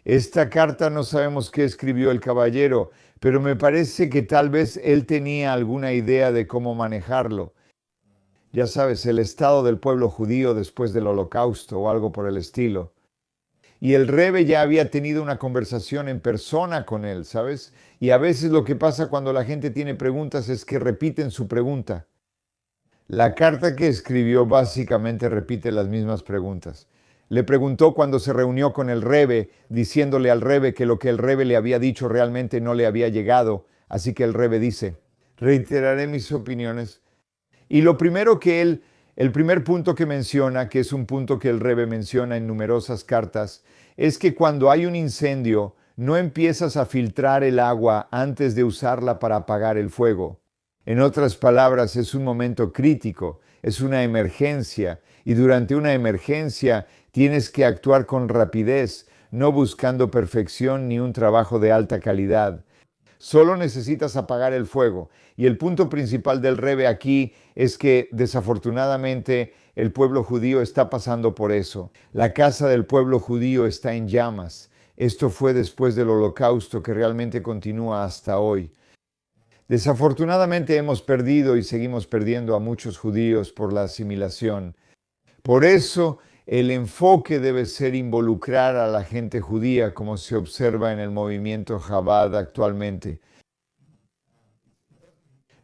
Esta carta no sabemos qué escribió el caballero, pero me parece que tal vez él tenía alguna idea de cómo manejarlo. Ya sabes, el estado del pueblo judío después del Holocausto o algo por el estilo. Y el Rebe ya había tenido una conversación en persona con él, ¿sabes? Y a veces lo que pasa cuando la gente tiene preguntas es que repiten su pregunta. La carta que escribió básicamente repite las mismas preguntas. Le preguntó cuando se reunió con el Rebe, diciéndole al Rebe que lo que el Rebe le había dicho realmente no le había llegado. Así que el Rebe dice, reiteraré mis opiniones. Y lo primero que el primer punto que menciona, que es un punto que el Rebe menciona en numerosas cartas, es que cuando hay un incendio, no empiezas a filtrar el agua antes de usarla para apagar el fuego. En otras palabras, es un momento crítico, es una emergencia, y durante una emergencia tienes que actuar con rapidez, no buscando perfección ni un trabajo de alta calidad. Solo necesitas apagar el fuego. Y el punto principal del Rebe aquí es que desafortunadamente el pueblo judío está pasando por eso. La casa del pueblo judío está en llamas. Esto fue después del Holocausto que realmente continúa hasta hoy. Desafortunadamente hemos perdido y seguimos perdiendo a muchos judíos por la asimilación. Por eso el enfoque debe ser involucrar a la gente judía, como se observa en el movimiento Chabad actualmente.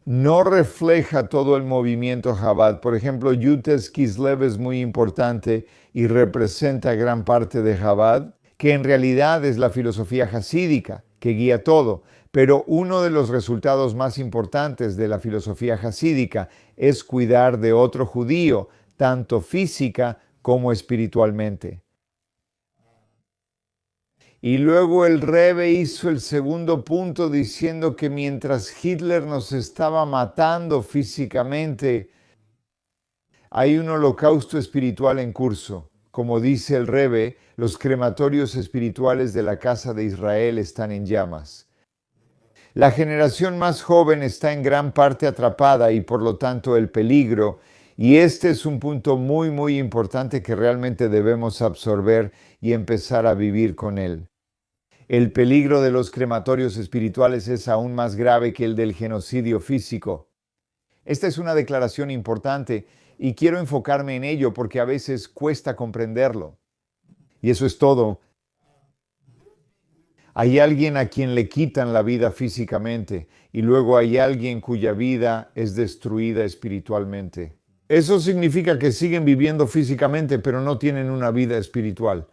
No refleja todo el movimiento Chabad. Por ejemplo, Yutes Kislev es muy importante y representa gran parte de Chabad, que en realidad es la filosofía hasídica que guía todo. Pero uno de los resultados más importantes de la filosofía hasídica es cuidar de otro judío, tanto física como espiritualmente. Y luego el Rebe hizo el segundo punto diciendo que mientras Hitler nos estaba matando físicamente, hay un holocausto espiritual en curso. Como dice el Rebe, los crematorios espirituales de la casa de Israel están en llamas. La generación más joven está en gran parte atrapada y por lo tanto el peligro. Y este es un punto muy importante que realmente debemos absorber y empezar a vivir con él. El peligro de los crematorios espirituales es aún más grave que el del genocidio físico. Esta es una declaración importante y quiero enfocarme en ello porque a veces cuesta comprenderlo. Y eso es todo. Hay alguien a quien le quitan la vida físicamente y luego hay alguien cuya vida es destruida espiritualmente. Eso significa que siguen viviendo físicamente, pero no tienen una vida espiritual.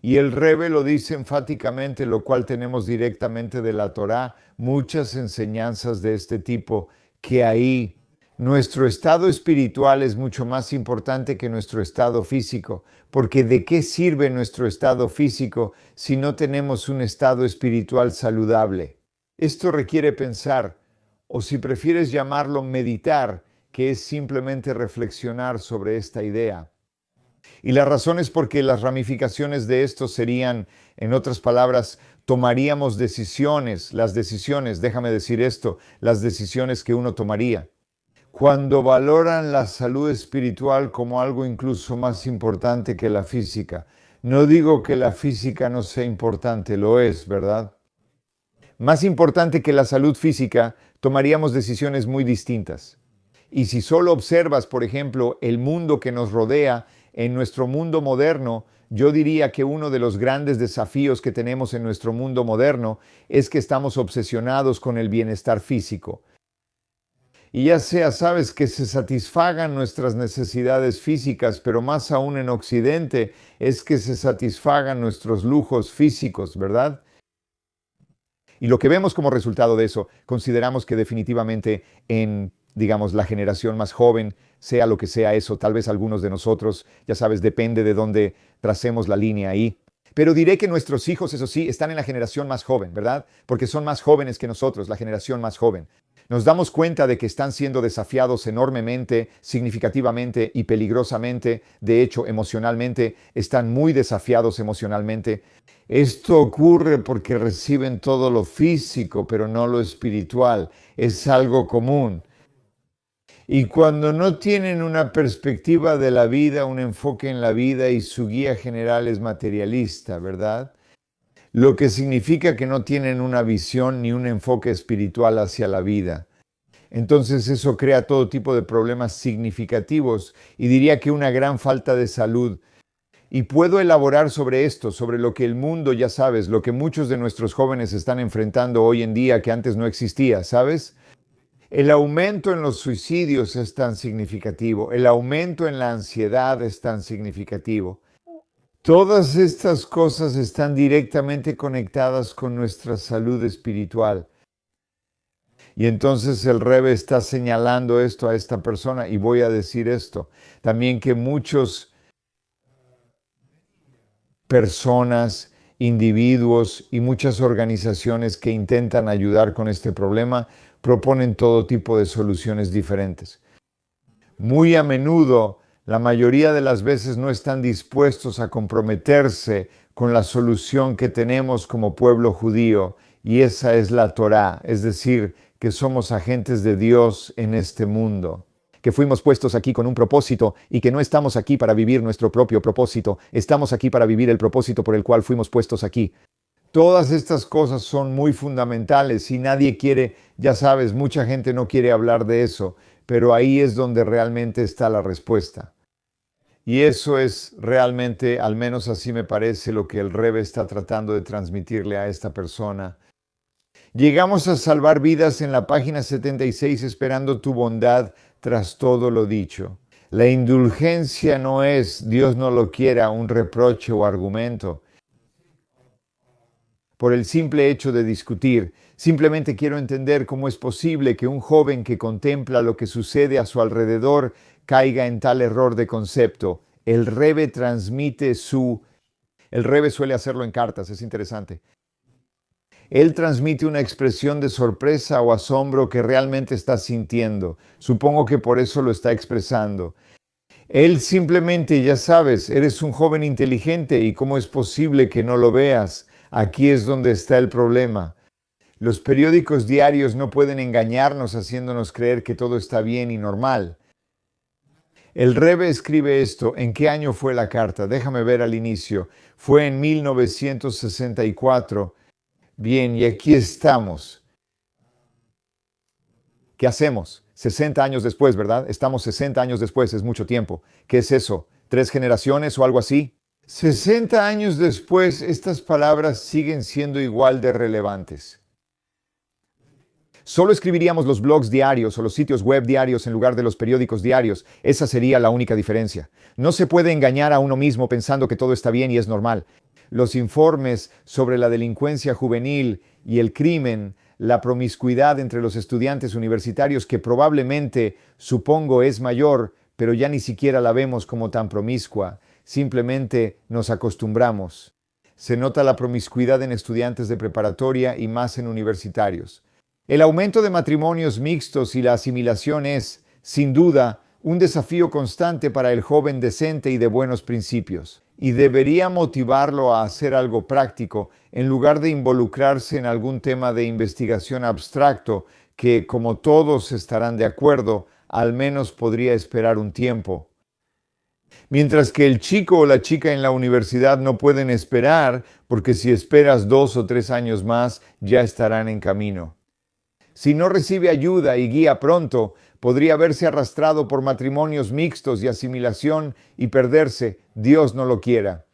Y el Rebe lo dice enfáticamente, lo cual tenemos directamente de la Torá, muchas enseñanzas de este tipo, que ahí nuestro estado espiritual es mucho más importante que nuestro estado físico, porque ¿de qué sirve nuestro estado físico si no tenemos un estado espiritual saludable? Esto requiere pensar, o si prefieres llamarlo meditar, que es simplemente reflexionar sobre esta idea. Y la razón es porque las ramificaciones de esto serían, en otras palabras, tomaríamos decisiones, déjame decir esto, las decisiones que uno tomaría. Cuando valoran la salud espiritual como algo incluso más importante que la física. No digo que la física no sea importante, lo es, ¿verdad? Más importante que la salud física, tomaríamos decisiones muy distintas. Y si solo observas, por ejemplo, el mundo que nos rodea, en nuestro mundo moderno, yo diría que uno de los grandes desafíos que tenemos en nuestro mundo moderno es que estamos obsesionados con el bienestar físico. Y ya sea, sabes, que se satisfagan nuestras necesidades físicas, pero más aún en Occidente es que se satisfagan nuestros lujos físicos, ¿verdad? Y lo que vemos como resultado de eso, consideramos que definitivamente en, digamos, la generación más joven, sea lo que sea eso, tal vez algunos de nosotros, ya sabes, depende de dónde tracemos la línea ahí. Pero diré que nuestros hijos, eso sí, están en la generación más joven, ¿verdad? Porque son más jóvenes que nosotros, la generación más joven. Nos damos cuenta de que están siendo desafiados enormemente, significativamente y peligrosamente. De hecho, emocionalmente, están muy desafiados emocionalmente. Esto ocurre porque reciben todo lo físico, pero no lo espiritual. Es algo común. Y cuando no tienen una perspectiva de la vida, un enfoque en la vida y su guía general es materialista, ¿verdad? lo que significa que no tienen una visión ni un enfoque espiritual hacia la vida. Entonces eso crea todo tipo de problemas significativos y diría que una gran falta de salud. Y puedo elaborar sobre esto, sobre lo que el mundo, ya sabes, lo que muchos de nuestros jóvenes están enfrentando hoy en día que antes no existía, ¿sabes? El aumento en los suicidios es tan significativo, el aumento en la ansiedad es tan significativo. Todas estas cosas están directamente conectadas con nuestra salud espiritual. Y entonces el Rebbe está señalando esto a esta persona y voy a decir esto. También que muchos personas, individuos y muchas organizaciones que intentan ayudar con este problema proponen todo tipo de soluciones diferentes. Muy a menudo, la mayoría de las veces no están dispuestos a comprometerse con la solución que tenemos como pueblo judío, y esa es la Torá, es decir, que somos agentes de Dios en este mundo, que fuimos puestos aquí con un propósito y que no estamos aquí para vivir nuestro propio propósito, estamos aquí para vivir el propósito por el cual fuimos puestos aquí. Todas estas cosas son muy fundamentales y nadie quiere, ya sabes, mucha gente no quiere hablar de eso, pero ahí es donde realmente está la respuesta. Y eso es realmente, al menos así me parece, lo que el Rebbe está tratando de transmitirle a esta persona. Llegamos a salvar vidas en la página 76 esperando tu bondad tras todo lo dicho. La indulgencia no es, Dios no lo quiera, un reproche o argumento. Por el simple hecho de discutir, simplemente quiero entender cómo es posible que un joven que contempla lo que sucede a su alrededor caiga en tal error de concepto. El Rebbe suele hacerlo en cartas, es interesante. Él transmite una expresión de sorpresa o asombro que realmente está sintiendo. Supongo que por eso lo está expresando. Él simplemente, ya sabes, eres un joven inteligente y cómo es posible que no lo veas. Aquí es donde está el problema. Los periódicos diarios no pueden engañarnos haciéndonos creer que todo está bien y normal. El Rebbe escribe esto. ¿En qué año fue la carta? Déjame ver al inicio. Fue en 1964. Bien, y aquí estamos. ¿Qué hacemos? 60 años después, ¿verdad? Estamos 60 años después, es mucho tiempo. ¿Qué es eso? ¿3 generaciones o algo así? 60 años después, estas palabras siguen siendo igual de relevantes. Solo escribiríamos los blogs diarios o los sitios web diarios en lugar de los periódicos diarios. Esa sería la única diferencia. No se puede engañar a uno mismo pensando que todo está bien y es normal. Los informes sobre la delincuencia juvenil y el crimen, la promiscuidad entre los estudiantes universitarios, que probablemente, supongo, es mayor, pero ya ni siquiera la vemos como tan promiscua. Simplemente nos acostumbramos. Se nota la promiscuidad en estudiantes de preparatoria y más en universitarios. El aumento de matrimonios mixtos y la asimilación es, sin duda, un desafío constante para el joven decente y de buenos principios. Y debería motivarlo a hacer algo práctico en lugar de involucrarse en algún tema de investigación abstracto que, como todos estarán de acuerdo, al menos podría esperar un tiempo. Mientras que el chico o la chica en la universidad no pueden esperar, porque si esperas 2 o 3 años más, ya estarán en camino. Si no recibe ayuda y guía pronto, podría verse arrastrado por matrimonios mixtos y asimilación y perderse, Dios no lo quiera.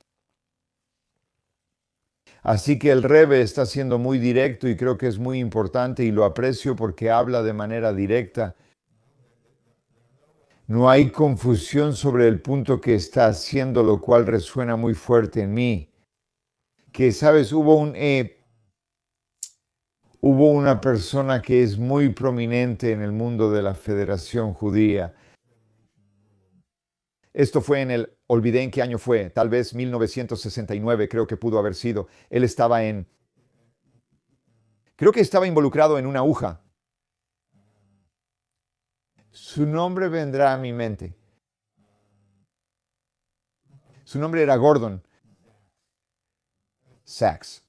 Así que el Rebbe está siendo muy directo y creo que es muy importante y lo aprecio porque habla de manera directa. No hay confusión sobre el punto que está haciendo, lo cual resuena muy fuerte en mí. Que, sabes, hubo una persona que es muy prominente en el mundo de la Federación Judía. Esto fue olvidé en qué año fue, tal vez 1969, creo que pudo haber sido. Él creo que estaba involucrado en una aguja. Su nombre vendrá a mi mente. Su nombre era Gordon Sachs.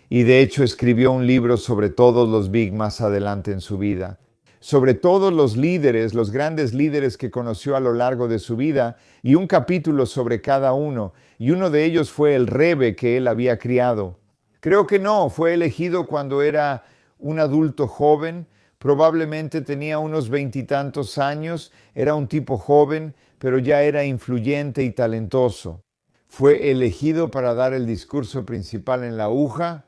Y de hecho escribió un libro sobre todos los big más adelante en su vida. Sobre todos los líderes, los grandes líderes que conoció a lo largo de su vida, y un capítulo sobre cada uno. Y uno de ellos fue el Rebbe que él había criado. Creo que no, fue elegido cuando era un adulto joven, probablemente tenía unos veintitantos años, era un tipo joven, pero ya era influyente y talentoso. Fue elegido para dar el discurso principal en la UJA,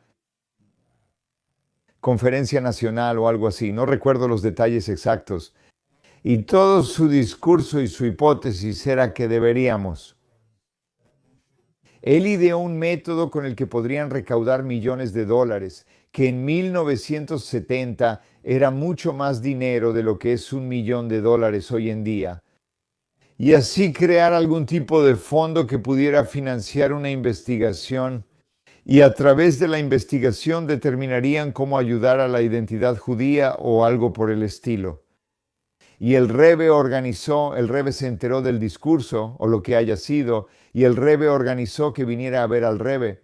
conferencia nacional o algo así, no recuerdo los detalles exactos. Y todo su discurso y su hipótesis era que deberíamos. Él ideó un método con el que podrían recaudar millones de dólares, que en 1970 era mucho más dinero de lo que es $1 millón hoy en día. Y así crear algún tipo de fondo que pudiera financiar una investigación y a través de la investigación determinarían cómo ayudar a la identidad judía o algo por el estilo. Y el Rebbe se enteró del discurso o lo que haya sido, y el Rebbe organizó que viniera a ver al Rebbe.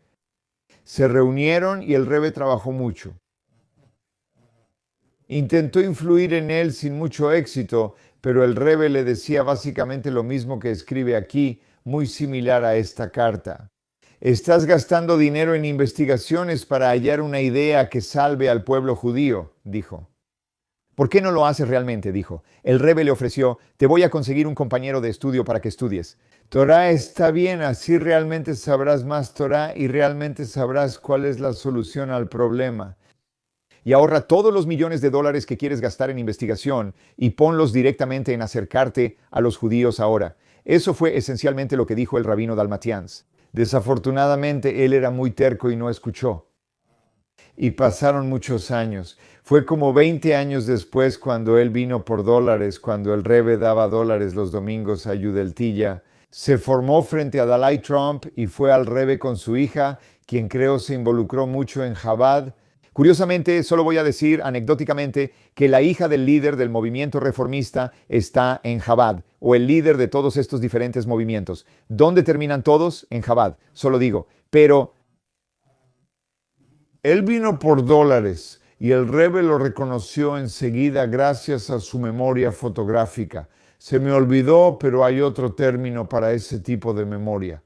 Se reunieron y el Rebbe trabajó mucho. Intentó influir en él sin mucho éxito, pero el Rebbe le decía básicamente lo mismo que escribe aquí, muy similar a esta carta. Estás gastando dinero en investigaciones para hallar una idea que salve al pueblo judío, dijo. ¿Por qué no lo haces realmente?, dijo. El Rebbe le ofreció, te voy a conseguir un compañero de estudio para que estudies. Torah está bien, así realmente sabrás más Torah y realmente sabrás cuál es la solución al problema. Y ahorra todos los millones de dólares que quieres gastar en investigación y ponlos directamente en acercarte a los judíos ahora. Eso fue esencialmente lo que dijo el rabino Dalmatians. Desafortunadamente, él era muy terco y no escuchó. Y pasaron muchos años. Fue como 20 años después cuando él vino por dólares, cuando el Rebbe daba dólares los domingos a Yudeltilla. Se formó frente a Dalai Trump y fue al Rebbe con su hija, quien creo se involucró mucho en Chabad. Curiosamente, solo voy a decir anecdóticamente que la hija del líder del movimiento reformista está en Chabad, o el líder de todos estos diferentes movimientos. ¿Dónde terminan todos? En Chabad, solo digo. Pero él vino por dólares y el Rebbe lo reconoció enseguida gracias a su memoria fotográfica. Se me olvidó, pero hay otro término para ese tipo de memoria.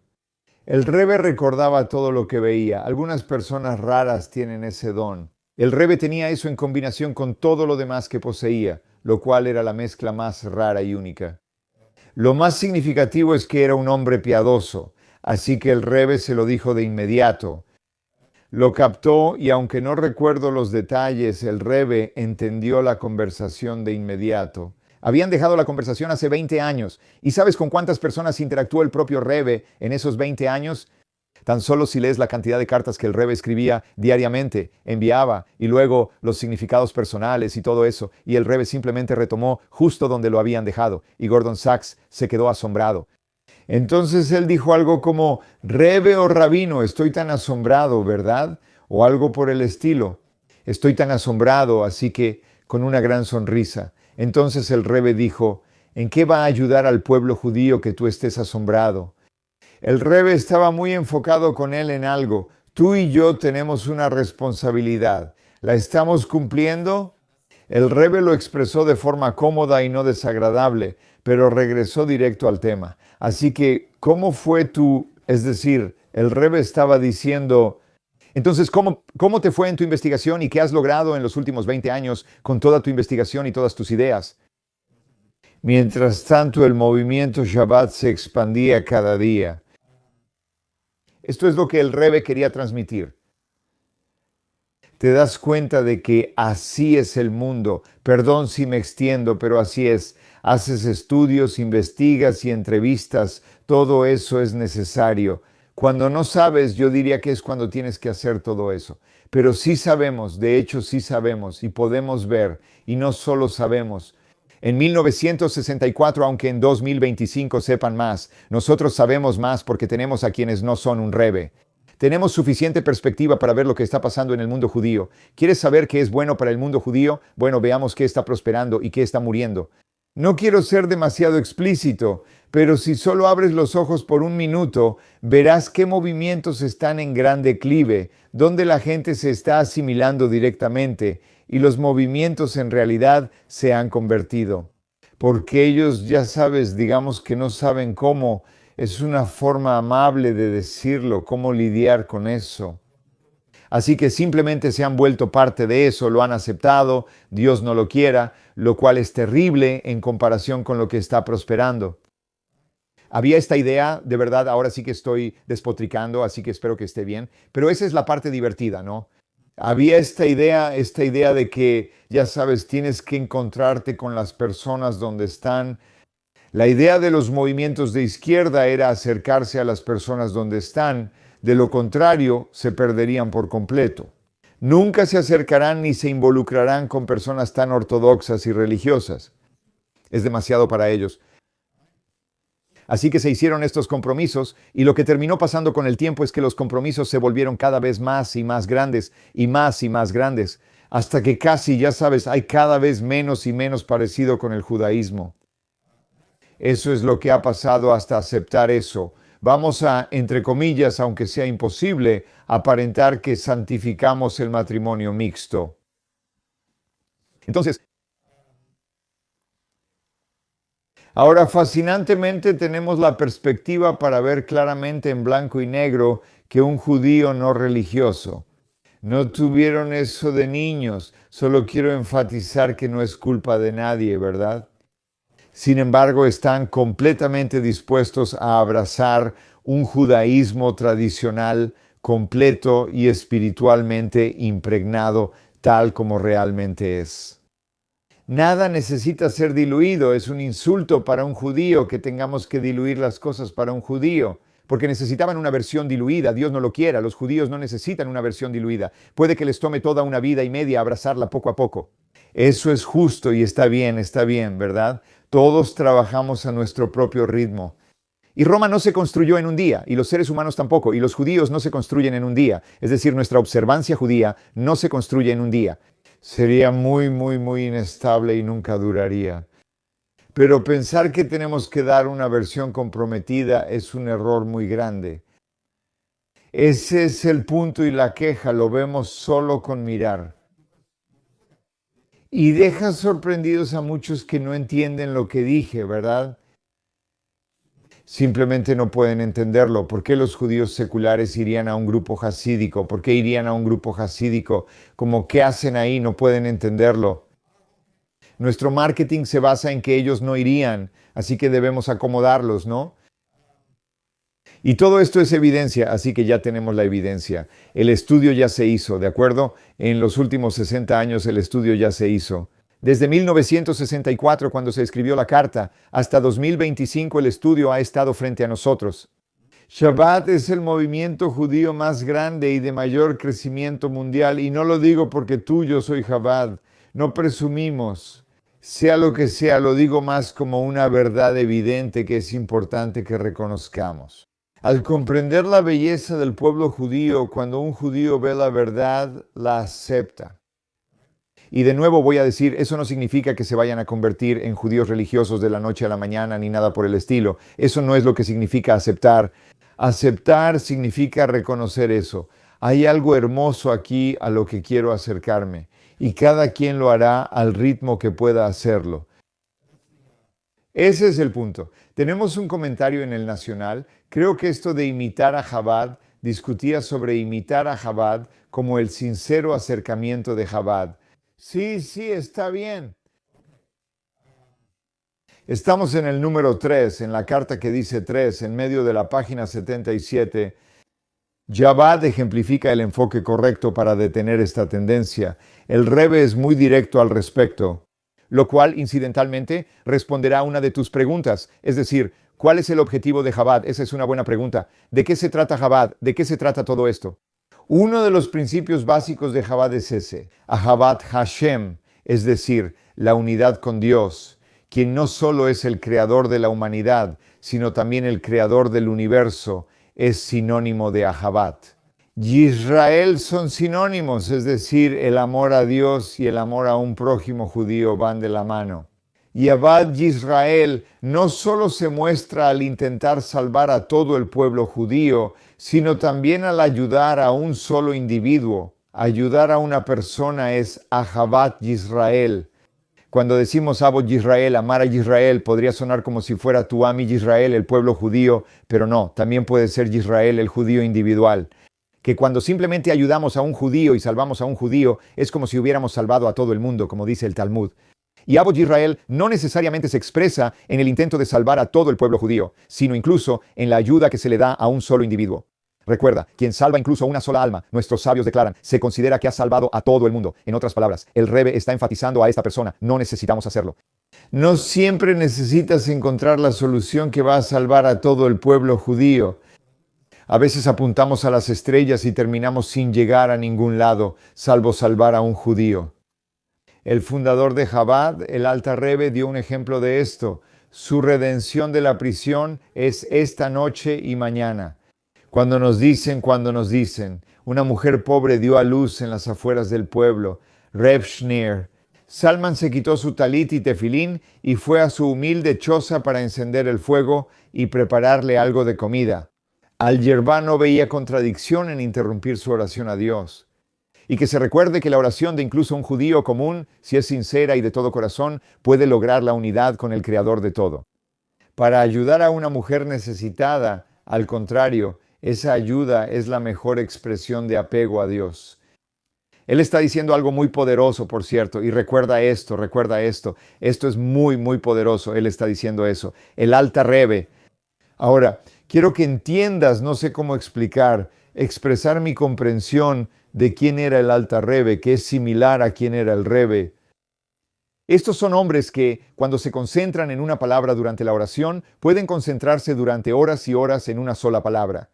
El Rebbe recordaba todo lo que veía. Algunas personas raras tienen ese don. El Rebbe tenía eso en combinación con todo lo demás que poseía, lo cual era la mezcla más rara y única. Lo más significativo es que era un hombre piadoso, así que el Rebbe se lo dijo de inmediato. Lo captó y aunque no recuerdo los detalles, el Rebbe entendió la conversación de inmediato. Habían dejado la conversación hace 20 años. ¿Y sabes con cuántas personas interactuó el propio Rebbe en esos 20 años? Tan solo si lees la cantidad de cartas que el Rebbe escribía diariamente, enviaba, y luego los significados personales y todo eso, y el Rebbe simplemente retomó justo donde lo habían dejado, y Gordon Sachs se quedó asombrado. Entonces él dijo algo como, Rebbe o rabino, estoy tan asombrado, ¿verdad? O algo por el estilo. Estoy tan asombrado, así que con una gran sonrisa. Entonces el Rebbe dijo, ¿en qué va a ayudar al pueblo judío que tú estés asombrado? El Rebbe estaba muy enfocado con él en algo. Tú y yo tenemos una responsabilidad. ¿La estamos cumpliendo? El Rebbe lo expresó de forma cómoda y no desagradable, pero regresó directo al tema. Así que, ¿cómo fue es decir, el Rebbe estaba diciendo, entonces, ¿cómo te fue en tu investigación y qué has logrado en los últimos 20 años con toda tu investigación y todas tus ideas? Mientras tanto, el movimiento Shabbat se expandía cada día. Esto es lo que el Rebbe quería transmitir. Te das cuenta de que así es el mundo. Perdón si me extiendo, pero así es. Haces estudios, investigas y entrevistas. Todo eso es necesario. Cuando no sabes, yo diría que es cuando tienes que hacer todo eso. Pero sí sabemos, de hecho sí sabemos y podemos ver, y no solo sabemos. En 1964, aunque en 2025 sepan más, nosotros sabemos más porque tenemos a quienes no son un Rebbe. Tenemos suficiente perspectiva para ver lo que está pasando en el mundo judío. ¿Quieres saber qué es bueno para el mundo judío? Bueno, veamos qué está prosperando y qué está muriendo. No quiero ser demasiado explícito, pero si solo abres los ojos por un minuto, verás qué movimientos están en gran declive, donde la gente se está asimilando directamente y los movimientos en realidad se han convertido. Porque ellos, ya sabes, digamos que no saben cómo. Es una forma amable de decirlo, cómo lidiar con eso. Así que simplemente se han vuelto parte de eso, lo han aceptado, Dios no lo quiera, lo cual es terrible en comparación con lo que está prosperando. Había esta idea, de verdad, ahora sí que estoy despotricando, así que espero que esté bien, pero esa es la parte divertida, ¿no? Había esta idea de que, ya sabes, tienes que encontrarte con las personas donde están. La idea de los movimientos de izquierda era acercarse a las personas donde están, de lo contrario, se perderían por completo. Nunca se acercarán ni se involucrarán con personas tan ortodoxas y religiosas. Es demasiado para ellos. Así que se hicieron estos compromisos y lo que terminó pasando con el tiempo es que los compromisos se volvieron cada vez más y más grandes y más grandes, hasta que casi, ya sabes, hay cada vez menos y menos parecido con el judaísmo. Eso es lo que ha pasado hasta aceptar eso. Vamos a, entre comillas, aunque sea imposible, aparentar que santificamos el matrimonio mixto. Entonces, ahora fascinantemente tenemos la perspectiva para ver claramente en blanco y negro que un judío no religioso. No tuvieron eso de niños, solo quiero enfatizar que no es culpa de nadie, ¿verdad? Sin embargo, están completamente dispuestos a abrazar un judaísmo tradicional, completo y espiritualmente impregnado, tal como realmente es. Nada necesita ser diluido. Es un insulto para un judío que tengamos que diluir las cosas para un judío, porque necesitaban una versión diluida. Dios no lo quiera. Los judíos no necesitan una versión diluida. Puede que les tome toda una vida y media abrazarla poco a poco. Eso es justo y está bien, ¿verdad? Todos trabajamos a nuestro propio ritmo. Y Roma no se construyó en un día, y los seres humanos tampoco, y los judíos no se construyen en un día. Es decir, nuestra observancia judía no se construye en un día. Sería muy inestable y nunca duraría. Pero pensar que tenemos que dar una versión comprometida es un error muy grande. Ese es el punto y la queja, lo vemos solo con mirar. Y deja sorprendidos a muchos que no entienden lo que dije, ¿verdad? Simplemente no pueden entenderlo. ¿Por qué los judíos seculares irían a un grupo jasídico? ¿Por qué irían a un grupo jasídico? Como, ¿qué hacen ahí? No pueden entenderlo. Nuestro marketing se basa en que ellos no irían, así que debemos acomodarlos, ¿no? Y todo esto es evidencia, así que ya tenemos la evidencia. El estudio ya se hizo, ¿de acuerdo? En los últimos 60 años el estudio ya se hizo. Desde 1964, cuando se escribió la carta, hasta 2025 el estudio ha estado frente a nosotros. Shabbat es el movimiento judío más grande y de mayor crecimiento mundial, y no lo digo porque yo soy Chabad. No presumimos. Sea lo que sea, lo digo más como una verdad evidente que es importante que reconozcamos. Al comprender la belleza del pueblo judío, cuando un judío ve la verdad, la acepta. Y de nuevo voy a decir, eso no significa que se vayan a convertir en judíos religiosos de la noche a la mañana ni nada por el estilo. Eso no es lo que significa aceptar. Aceptar significa reconocer eso. Hay algo hermoso aquí a lo que quiero acercarme. Y cada quien lo hará al ritmo que pueda hacerlo. Ese es el punto. Tenemos un comentario en el Nacional. Creo que esto de imitar a Chabad discutía sobre imitar a Chabad como el sincero acercamiento de Chabad. Sí, está bien. Estamos en el número 3, en la carta que dice 3, en medio de la página 77. Chabad ejemplifica el enfoque correcto para detener esta tendencia. El Rebbe es muy directo al respecto, lo cual, incidentalmente, responderá a una de tus preguntas. Es decir, ¿cuál es el objetivo de Chabad? Esa es una buena pregunta. ¿De qué se trata Chabad? ¿De qué se trata todo esto? Uno de los principios básicos de Chabad es ese, Ahavat Hashem, es decir, la unidad con Dios, quien no solo es el creador de la humanidad, sino también el creador del universo, es sinónimo de Ahavat. Yisrael son sinónimos, es decir, el amor a Dios y el amor a un prójimo judío van de la mano. Y Ahavat Yisrael no solo se muestra al intentar salvar a todo el pueblo judío, sino también al ayudar a un solo individuo. Ayudar a una persona es Ahavat Yisrael. Cuando decimos Avot Yisrael, amar a Yisrael, podría sonar como si fuera tu Ami Yisrael, el pueblo judío, pero no, también puede ser Yisrael, el judío individual. que cuando simplemente ayudamos a un judío y salvamos a un judío, es como si hubiéramos salvado a todo el mundo, como dice el Talmud. Y Avot Yisrael no necesariamente se expresa en el intento de salvar a todo el pueblo judío, sino incluso en la ayuda que se le da a un solo individuo. Recuerda, quien salva incluso a una sola alma, nuestros sabios declaran, se considera que ha salvado a todo el mundo. En otras palabras, el Rebbe está enfatizando a esta persona, no necesitamos hacerlo. No siempre necesitas encontrar la solución que va a salvar a todo el pueblo judío. A veces apuntamos a las estrellas y terminamos sin llegar a ningún lado, salvo salvar a un judío. El fundador de Chabad, el Alter Rebbe, dio un ejemplo de esto. Su redención de la prisión es esta noche y mañana. Cuando nos dicen, una mujer pobre dio a luz en las afueras del pueblo, Reb Shneur. Salman se quitó su talit y tefilín y fue a su humilde choza para encender el fuego y prepararle algo de comida. Al-Yerbá no veía contradicción en interrumpir su oración a Dios. Y que se recuerde que la oración de incluso un judío común, si es sincera y de todo corazón, puede lograr la unidad con el Creador de todo. Para ayudar a una mujer necesitada, al contrario, esa ayuda es la mejor expresión de apego a Dios. Él está diciendo algo muy poderoso, por cierto, y recuerda esto. Esto es muy, muy poderoso. Él está diciendo eso. El Alter Rebbe. Ahora, quiero que entiendas, no sé cómo expresar mi comprensión de quién era el Alter Rebbe, que es similar a quién era el Rebbe. Estos son hombres que, cuando se concentran en una palabra durante la oración, pueden concentrarse durante horas y horas en una sola palabra.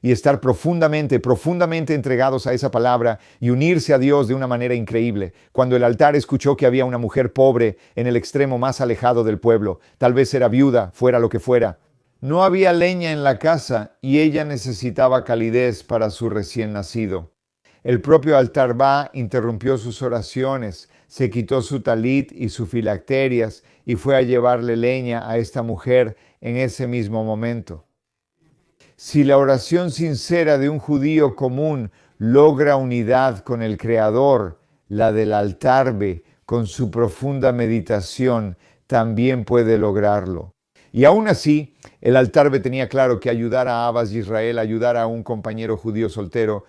Y estar profundamente entregados a esa palabra y unirse a Dios de una manera increíble. Cuando el altar escuchó que había una mujer pobre en el extremo más alejado del pueblo, tal vez era viuda, fuera lo que fuera. No había leña en la casa y ella necesitaba calidez para su recién nacido. El propio Alter Rebbe interrumpió sus oraciones, se quitó su talit y sus filacterias y fue a llevarle leña a esta mujer en ese mismo momento. Si la oración sincera de un judío común logra unidad con el Creador, la del Alter Rebbe, con su profunda meditación, también puede lograrlo. Y aún así, el Alter Rebbe tenía claro que ayudar a Ahavas Yisrael, ayudar a un compañero judío soltero,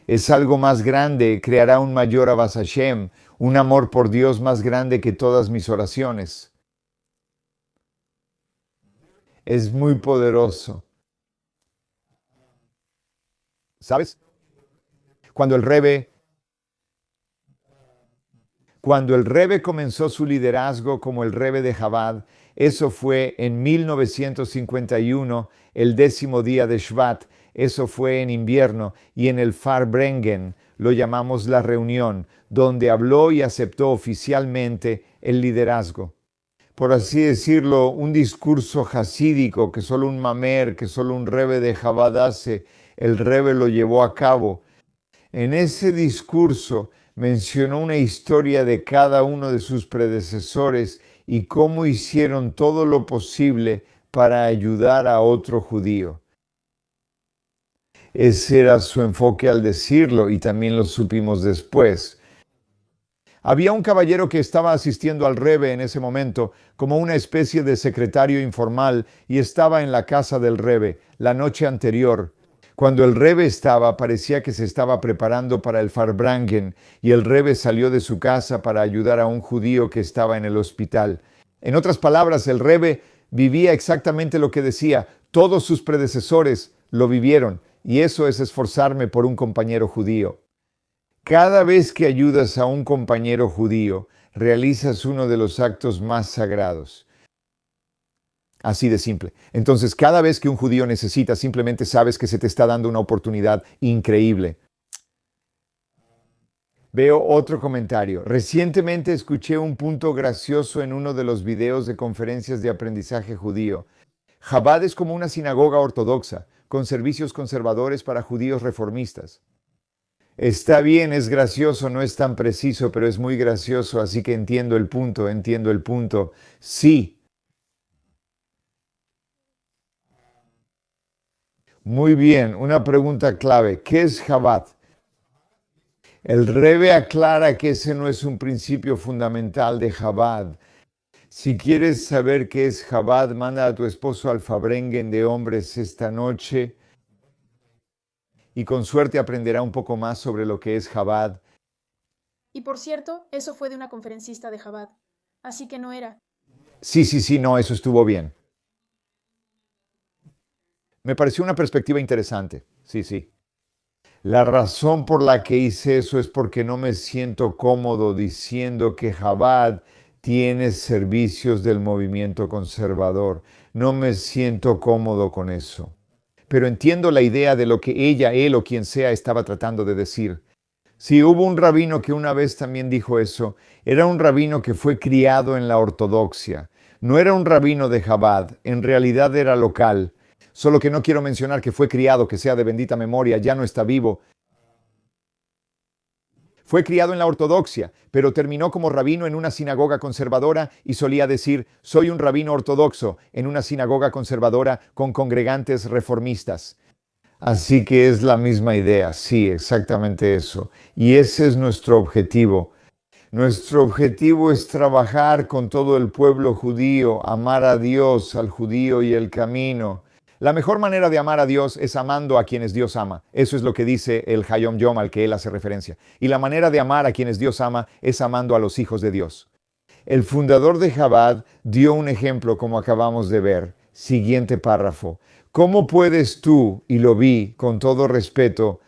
es algo más grande, creará un mayor Ahavas Hashem, un amor por Dios más grande que todas mis oraciones. Es muy poderoso. ¿Sabes? Cuando el Rebbe comenzó su liderazgo como el Rebbe de Chabad, eso fue en 1951, el 10º día de Shvat, eso fue en invierno, y en el Farbrengen, lo llamamos la reunión, donde habló y aceptó oficialmente el liderazgo. Por así decirlo, un discurso hasídico que solo un mamer, que solo un Rebbe de Chabad hace, el Rebbe lo llevó a cabo. En ese discurso mencionó una historia de cada uno de sus predecesores y cómo hicieron todo lo posible para ayudar a otro judío. Ese era su enfoque al decirlo y también lo supimos después. Había un caballero que estaba asistiendo al Rebbe en ese momento como una especie de secretario informal y estaba en la casa del Rebbe la noche anterior. Cuando el Rebbe parecía que se estaba preparando para el Farbrengen y el Rebbe salió de su casa para ayudar a un judío que estaba en el hospital. En otras palabras, el Rebbe vivía exactamente lo que decía. Todos sus predecesores lo vivieron y eso es esforzarme por un compañero judío. Cada vez que ayudas a un compañero judío, realizas uno de los actos más sagrados. Así de simple. Entonces, cada vez que un judío necesita, simplemente sabes que se te está dando una oportunidad increíble. Veo otro comentario. Recientemente escuché un punto gracioso en uno de los videos de conferencias de aprendizaje judío. Chabad es como una sinagoga ortodoxa, con servicios conservadores para judíos reformistas. Está bien, es gracioso, no es tan preciso, pero es muy gracioso, así que entiendo el punto. Sí. Muy bien, una pregunta clave. ¿Qué es Chabad? El Rebbe aclara que ese no es un principio fundamental de Chabad. Si quieres saber qué es Chabad, manda a tu esposo al Farbrengen de hombres esta noche. y con suerte aprenderá un poco más sobre lo que es Chabad. Y por cierto, eso fue de una conferencista de Chabad. Así que no era. Sí, no, eso estuvo bien. Me pareció una perspectiva interesante. Sí. La razón por la que hice eso es porque no me siento cómodo diciendo que Chabad tiene servicios del movimiento conservador. No me siento cómodo con eso. Pero entiendo la idea de lo que ella, él o quien sea estaba tratando de decir. Sí, hubo un rabino que una vez también dijo eso. Era un rabino que fue criado en la ortodoxia. No era un rabino de Chabad, en realidad era local. Solo que no quiero mencionar que fue criado, que sea de bendita memoria, ya no está vivo. Fue criado en la ortodoxia, pero terminó como rabino en una sinagoga conservadora y solía decir, soy un rabino ortodoxo en una sinagoga conservadora con congregantes reformistas. Así que es la misma idea, sí, exactamente eso. Y ese es nuestro objetivo. Nuestro objetivo es trabajar con todo el pueblo judío, amar a Dios, al judío y el camino. La mejor manera de amar a Dios es amando a quienes Dios ama. Eso es lo que dice el Hayom Yom al que él hace referencia. Y la manera de amar a quienes Dios ama es amando a los hijos de Dios. El fundador de Chabad dio un ejemplo como acabamos de ver. Siguiente párrafo. ¿Cómo puedes tú, y lo vi con todo respeto,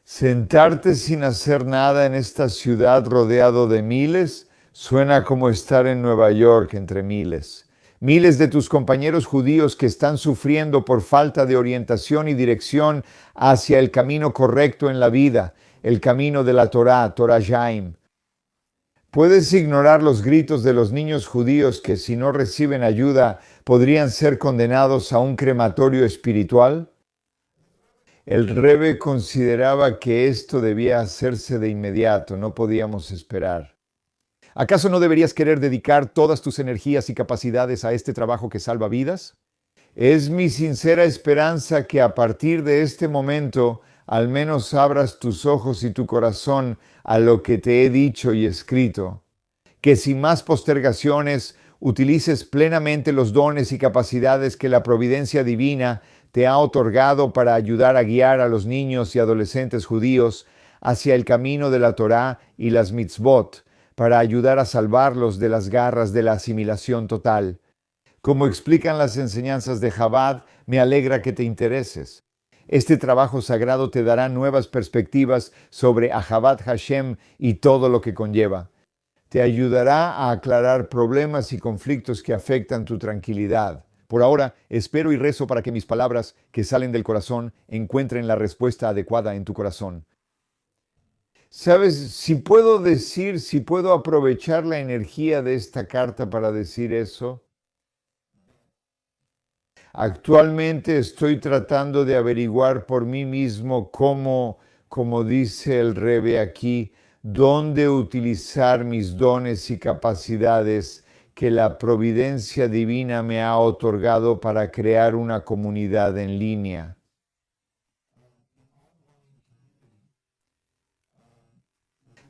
sentarte sin hacer nada en esta ciudad rodeado de miles? Suena como estar en Nueva York entre miles. Miles de tus compañeros judíos que están sufriendo por falta de orientación y dirección hacia el camino correcto en la vida, el camino de la Torah, Torah Jaim. ¿Puedes ignorar los gritos de los niños judíos que si no reciben ayuda podrían ser condenados a un crematorio espiritual? El Rebbe consideraba que esto debía hacerse de inmediato, no podíamos esperar. ¿Acaso no deberías querer dedicar todas tus energías y capacidades a este trabajo que salva vidas? Es mi sincera esperanza que a partir de este momento al menos abras tus ojos y tu corazón a lo que te he dicho y escrito. Que sin más postergaciones utilices plenamente los dones y capacidades que la providencia divina te ha otorgado para ayudar a guiar a los niños y adolescentes judíos hacia el camino de la Torá y las mitzvot, para ayudar a salvarlos de las garras de la asimilación total. Como explican las enseñanzas de Chabad, me alegra que te intereses. Este trabajo sagrado te dará nuevas perspectivas sobre Ahavat Hashem y todo lo que conlleva. Te ayudará a aclarar problemas y conflictos que afectan tu tranquilidad. Por ahora, espero y rezo para que mis palabras, que salen del corazón, encuentren la respuesta adecuada en tu corazón. ¿Sabes? Si puedo aprovechar la energía de esta carta para decir eso. Actualmente estoy tratando de averiguar por mí mismo cómo, como dice el Rebbe aquí, dónde utilizar mis dones y capacidades que la providencia divina me ha otorgado para crear una comunidad en línea.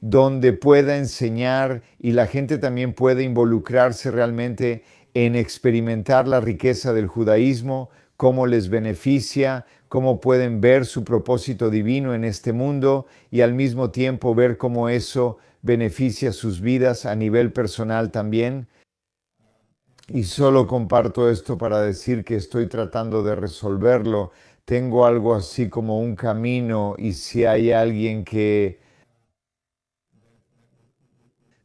Donde pueda enseñar y la gente también puede involucrarse realmente en experimentar la riqueza del judaísmo, cómo les beneficia, cómo pueden ver su propósito divino en este mundo y al mismo tiempo ver cómo eso beneficia sus vidas a nivel personal también. Y solo comparto esto para decir que estoy tratando de resolverlo. Tengo algo así como un camino y si hay alguien que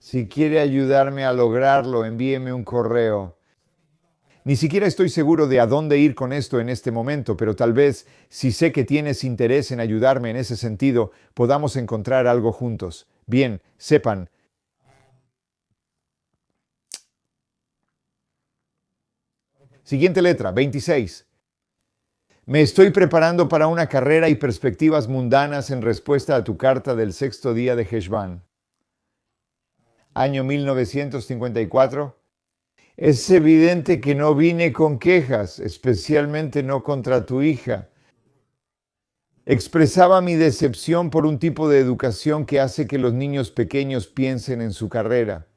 si quiere ayudarme a lograrlo, envíeme un correo. Ni siquiera estoy seguro de a dónde ir con esto en este momento, pero tal vez, si sé que tienes interés en ayudarme en ese sentido, podamos encontrar algo juntos. Bien, sepan. Siguiente letra, 26. Me estoy preparando para una carrera y perspectivas mundanas en respuesta a tu carta del sexto día de Heshvan. Año 1954. Es evidente que no vine con quejas, especialmente no contra tu hija. Expresaba mi decepción por un tipo de educación que hace que los niños pequeños piensen en su carrera.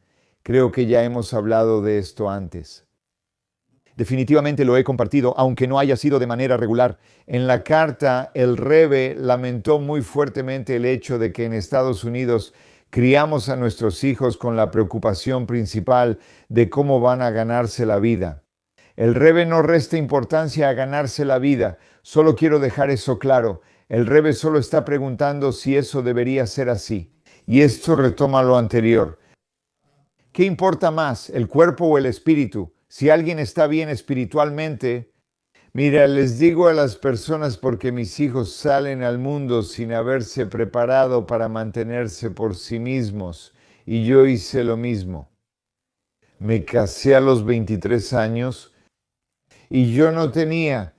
Creo que ya hemos hablado de esto antes. Definitivamente lo he compartido, aunque no haya sido de manera regular. En la carta, el Rebbe lamentó muy fuertemente el hecho de que en Estados Unidos criamos a nuestros hijos con la preocupación principal de cómo van a ganarse la vida. El Rebbe no resta importancia a ganarse la vida. Solo quiero dejar eso claro. El Rebbe solo está preguntando si eso debería ser así. Y esto retoma lo anterior. ¿Qué importa más, el cuerpo o el espíritu? Si alguien está bien espiritualmente, mira, les digo a las personas porque mis hijos salen al mundo sin haberse preparado para mantenerse por sí mismos. Y yo hice lo mismo. Me casé a los 23 años y yo no tenía,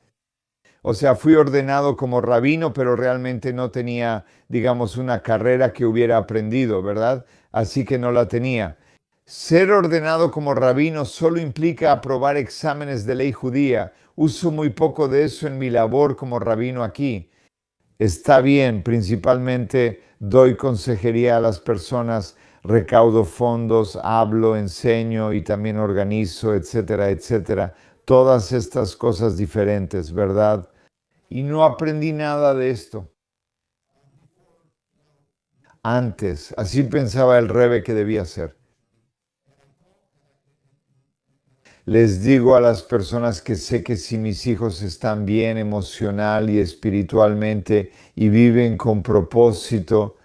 fui ordenado como rabino, pero realmente no tenía, digamos, una carrera que hubiera aprendido, ¿verdad? Así que no la tenía. Ser ordenado como rabino solo implica aprobar exámenes de ley judía. Uso muy poco de eso en mi labor como rabino aquí. Está bien, principalmente doy consejería a las personas, recaudo fondos, hablo, enseño y también organizo, etcétera, etcétera. Todas estas cosas diferentes, ¿verdad? Y no aprendí nada de esto antes. Así pensaba el Rebbe que debía ser. Les digo a las personas que sé que si mis hijos están bien emocional y espiritualmente y viven con propósito,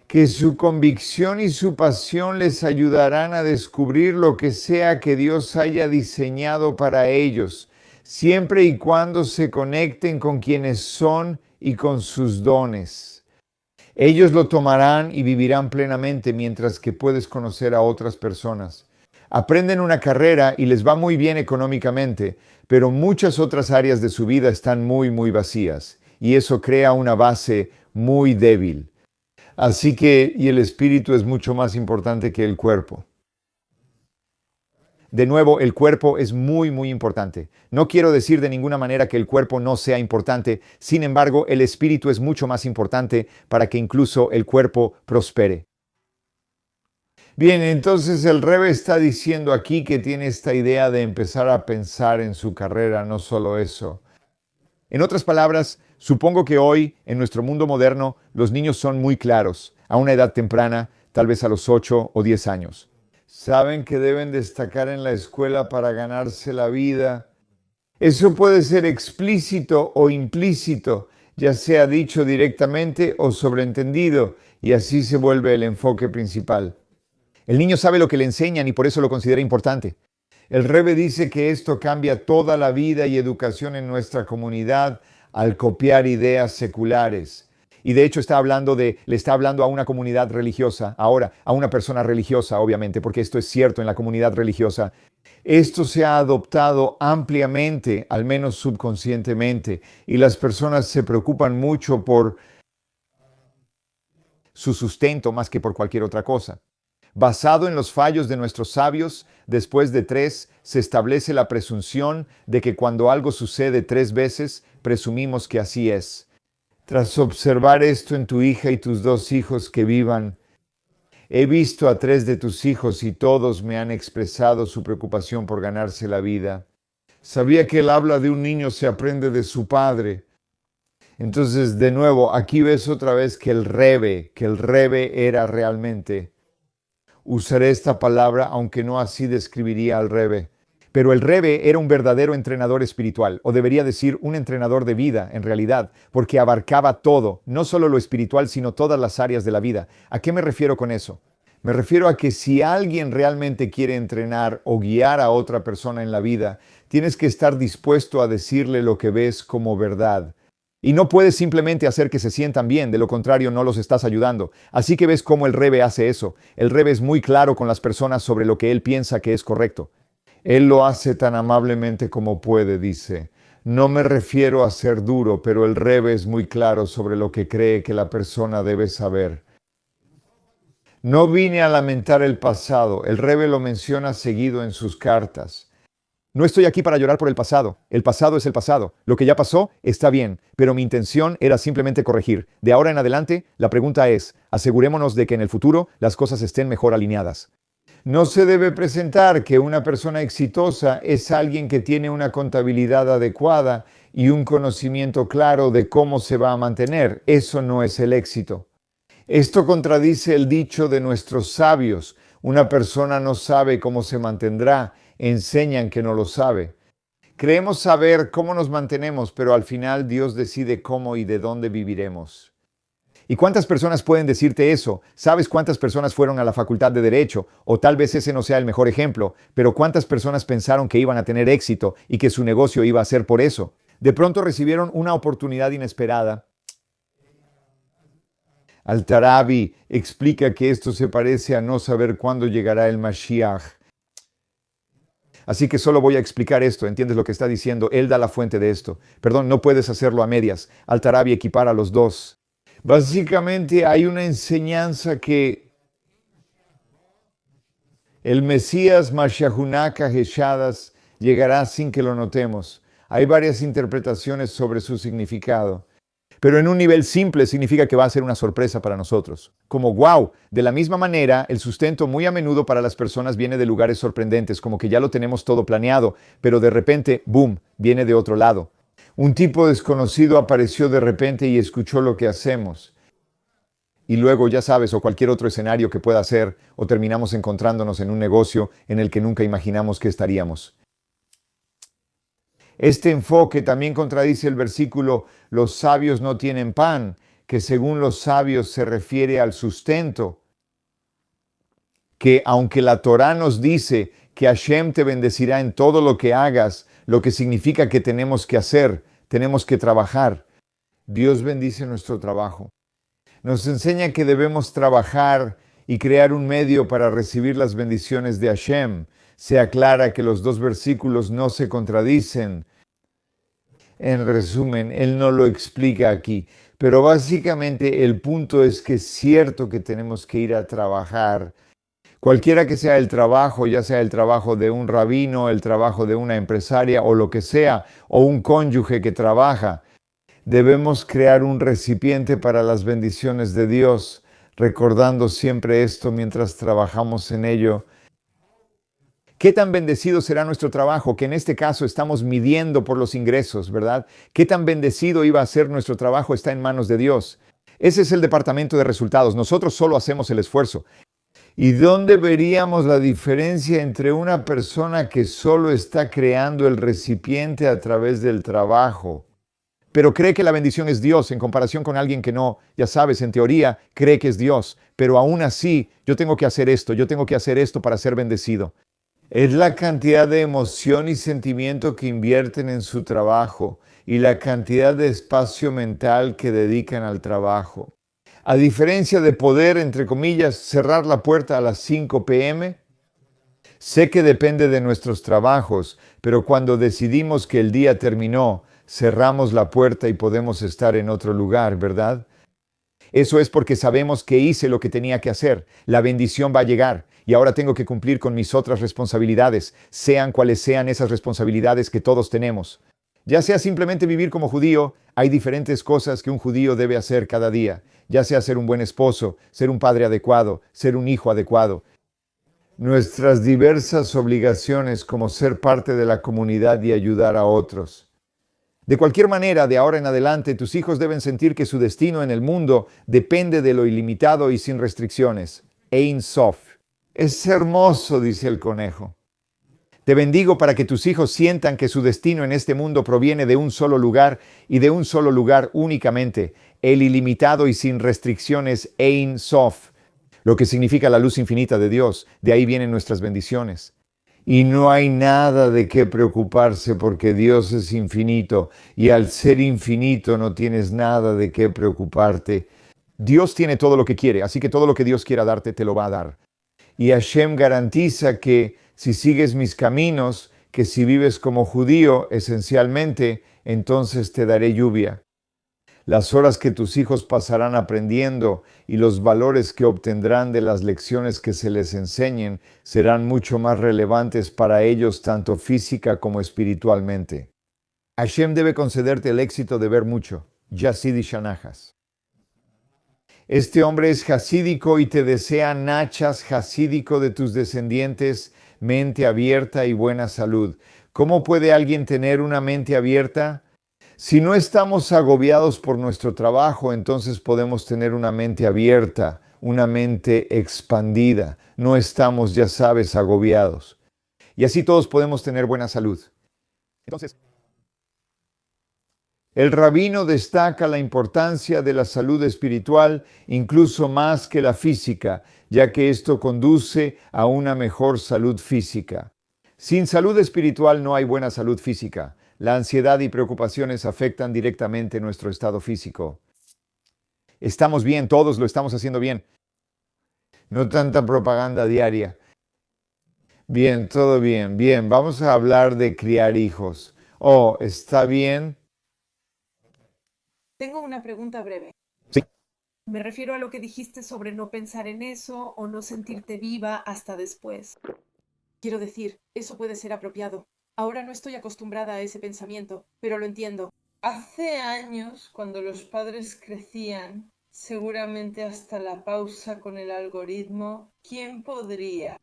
que su convicción y su pasión les ayudarán a descubrir lo que sea que Dios haya diseñado para ellos, siempre y cuando se conecten con quienes son y con sus dones. Ellos lo tomarán y vivirán plenamente mientras que puedes conocer a otras personas. Aprenden una carrera y les va muy bien económicamente, pero muchas otras áreas de su vida están muy, muy vacías. Y eso crea una base muy débil. Así que, y el espíritu es mucho más importante que el cuerpo. De nuevo, el cuerpo es muy, muy importante. No quiero decir de ninguna manera que el cuerpo no sea importante. Sin embargo, el espíritu es mucho más importante para que incluso el cuerpo prospere. Bien, entonces el Rebbe está diciendo aquí que tiene esta idea de empezar a pensar en su carrera, no solo eso. En otras palabras, supongo que hoy, en nuestro mundo moderno, los niños son muy claros, a una edad temprana, tal vez a los 8 o 10 años. Saben que deben destacar en la escuela para ganarse la vida. Eso puede ser explícito o implícito, ya sea dicho directamente o sobreentendido, y así se vuelve el enfoque principal. El niño sabe lo que le enseñan y por eso lo considera importante. El Rebbe dice que esto cambia toda la vida y educación en nuestra comunidad al copiar ideas seculares. Y de hecho le está hablando a una comunidad religiosa, ahora a una persona religiosa, obviamente, porque esto es cierto en la comunidad religiosa. Esto se ha adoptado ampliamente, al menos subconscientemente, y las personas se preocupan mucho por su sustento más que por cualquier otra cosa. Basado en los fallos de nuestros sabios, después de 3, se establece la presunción de que cuando algo sucede 3 veces, presumimos que así es. Tras observar esto en tu hija y tus 2 hijos que vivan, he visto a 3 de tus hijos y todos me han expresado su preocupación por ganarse la vida. Sabía que el habla de un niño se aprende de su padre. Entonces, de nuevo, aquí ves otra vez que el Rebbe era realmente. Usaré esta palabra, aunque no así describiría al Rebbe. Pero el Rebbe era un verdadero entrenador espiritual, o debería decir un entrenador de vida, en realidad, porque abarcaba todo, no solo lo espiritual, sino todas las áreas de la vida. ¿A qué me refiero con eso? Me refiero a que si alguien realmente quiere entrenar o guiar a otra persona en la vida, tienes que estar dispuesto a decirle lo que ves como verdad. Y no puedes simplemente hacer que se sientan bien, de lo contrario no los estás ayudando. Así que ves cómo el Rebbe hace eso. El Rebbe es muy claro con las personas sobre lo que él piensa que es correcto. Él lo hace tan amablemente como puede, dice. No me refiero a ser duro, pero el Rebbe es muy claro sobre lo que cree que la persona debe saber. No vine a lamentar el pasado. El Rebbe lo menciona seguido en sus cartas. No estoy aquí para llorar por el pasado. El pasado es el pasado. Lo que ya pasó está bien, pero mi intención era simplemente corregir. De ahora en adelante, la pregunta es, asegurémonos de que en el futuro las cosas estén mejor alineadas. No se debe presentar que una persona exitosa es alguien que tiene una contabilidad adecuada y un conocimiento claro de cómo se va a mantener. Eso no es el éxito. Esto contradice el dicho de nuestros sabios. Una persona no sabe cómo se mantendrá, enseñan que no lo sabe. Creemos saber cómo nos mantenemos, pero al final Dios decide cómo y de dónde viviremos. ¿Y cuántas personas pueden decirte eso? ¿Sabes cuántas personas fueron a la facultad de Derecho? O tal vez ese no sea el mejor ejemplo, pero ¿cuántas personas pensaron que iban a tener éxito y que su negocio iba a ser por eso? De pronto recibieron una oportunidad inesperada. Al-Tarabi explica que esto se parece a no saber cuándo llegará el Mashiach. Así que solo voy a explicar esto, ¿entiendes lo que está diciendo? Él da la fuente de esto. Perdón, no puedes hacerlo a medias. Al-Tarabi equipara a los dos. Básicamente hay una enseñanza que el Mesías Mashiachunaka Geshadas llegará sin que lo notemos. Hay varias interpretaciones sobre su significado. Pero en un nivel simple significa que va a ser una sorpresa para nosotros. Como wow, de la misma manera, el sustento muy a menudo para las personas viene de lugares sorprendentes, como que ya lo tenemos todo planeado, pero de repente, boom, viene de otro lado. Un tipo desconocido apareció de repente y escuchó lo que hacemos. Y luego, ya sabes, o cualquier otro escenario que pueda ser, o terminamos encontrándonos en un negocio en el que nunca imaginamos que estaríamos. Este enfoque también contradice el versículo, los sabios no tienen pan, que según los sabios se refiere al sustento, que aunque la Torá nos dice que Hashem te bendecirá en todo lo que hagas, lo que significa que tenemos que hacer, tenemos que trabajar. Dios bendice nuestro trabajo. Nos enseña que debemos trabajar y crear un medio para recibir las bendiciones de Hashem. Se aclara que los dos versículos no se contradicen. En resumen, él no lo explica aquí, pero básicamente el punto es que es cierto que tenemos que ir a trabajar. Cualquiera que sea el trabajo, ya sea el trabajo de un rabino, el trabajo de una empresaria o lo que sea, o un cónyuge que trabaja, debemos crear un recipiente para las bendiciones de Dios, recordando siempre esto mientras trabajamos en ello. ¿Qué tan bendecido será nuestro trabajo? Que en este caso estamos midiendo por los ingresos, ¿verdad? ¿Qué tan bendecido iba a ser nuestro trabajo? Está en manos de Dios. Ese es el departamento de resultados. Nosotros solo hacemos el esfuerzo. ¿Y dónde veríamos la diferencia entre una persona que solo está creando el recipiente a través del trabajo, pero cree que la bendición es Dios en comparación con alguien que no, ya sabes, en teoría cree que es Dios, pero aún así yo tengo que hacer esto, yo tengo que hacer esto para ser bendecido? Es la cantidad de emoción y sentimiento que invierten en su trabajo y la cantidad de espacio mental que dedican al trabajo. A diferencia de poder, entre comillas, cerrar la puerta a las 5 p.m., sé que depende de nuestros trabajos, pero cuando decidimos que el día terminó, cerramos la puerta y podemos estar en otro lugar, ¿verdad? Eso es porque sabemos que hice lo que tenía que hacer. La bendición va a llegar y ahora tengo que cumplir con mis otras responsabilidades, sean cuales sean esas responsabilidades que todos tenemos. Ya sea simplemente vivir como judío, hay diferentes cosas que un judío debe hacer cada día. Ya sea ser un buen esposo, ser un padre adecuado, ser un hijo adecuado. Nuestras diversas obligaciones como ser parte de la comunidad y ayudar a otros. De cualquier manera, de ahora en adelante, tus hijos deben sentir que su destino en el mundo depende de lo ilimitado y sin restricciones. Ein Sof. Es hermoso, dice el conejo. Te bendigo para que tus hijos sientan que su destino en este mundo proviene de un solo lugar y de un solo lugar únicamente, el ilimitado y sin restricciones Ein Sof, lo que significa la luz infinita de Dios. De ahí vienen nuestras bendiciones. Y no hay nada de qué preocuparse porque Dios es infinito y al ser infinito no tienes nada de qué preocuparte. Dios tiene todo lo que quiere, así que todo lo que Dios quiera darte te lo va a dar. Y Hashem garantiza que si sigues mis caminos, que si vives como judío esencialmente, entonces te daré lluvia. Las horas que tus hijos pasarán aprendiendo y los valores que obtendrán de las lecciones que se les enseñen serán mucho más relevantes para ellos tanto física como espiritualmente. Hashem debe concederte el éxito de ver mucho. Yasidi Shanajas. Este hombre es jasídico y te desea nachas jasídico de tus descendientes, mente abierta y buena salud. ¿Cómo puede alguien tener una mente abierta? Si no estamos agobiados por nuestro trabajo, entonces podemos tener una mente abierta, una mente expandida. No estamos, ya sabes, agobiados. Y así todos podemos tener buena salud. Entonces, el rabino destaca la importancia de la salud espiritual incluso más que la física, ya que esto conduce a una mejor salud física. Sin salud espiritual no hay buena salud física. La ansiedad y preocupaciones afectan directamente nuestro estado físico. Estamos bien, todos lo estamos haciendo bien. No tanta propaganda diaria. Bien, todo bien, bien. Vamos a hablar de criar hijos. Oh, ¿está bien? Tengo una pregunta breve. Sí. Me refiero a lo que dijiste sobre no pensar en eso o no sentirte viva hasta después. Quiero decir, eso puede ser apropiado. Ahora no estoy acostumbrada a ese pensamiento, pero lo entiendo. Hace años, cuando los padres crecían, seguramente hasta la pausa con el algoritmo, ¿quién podría?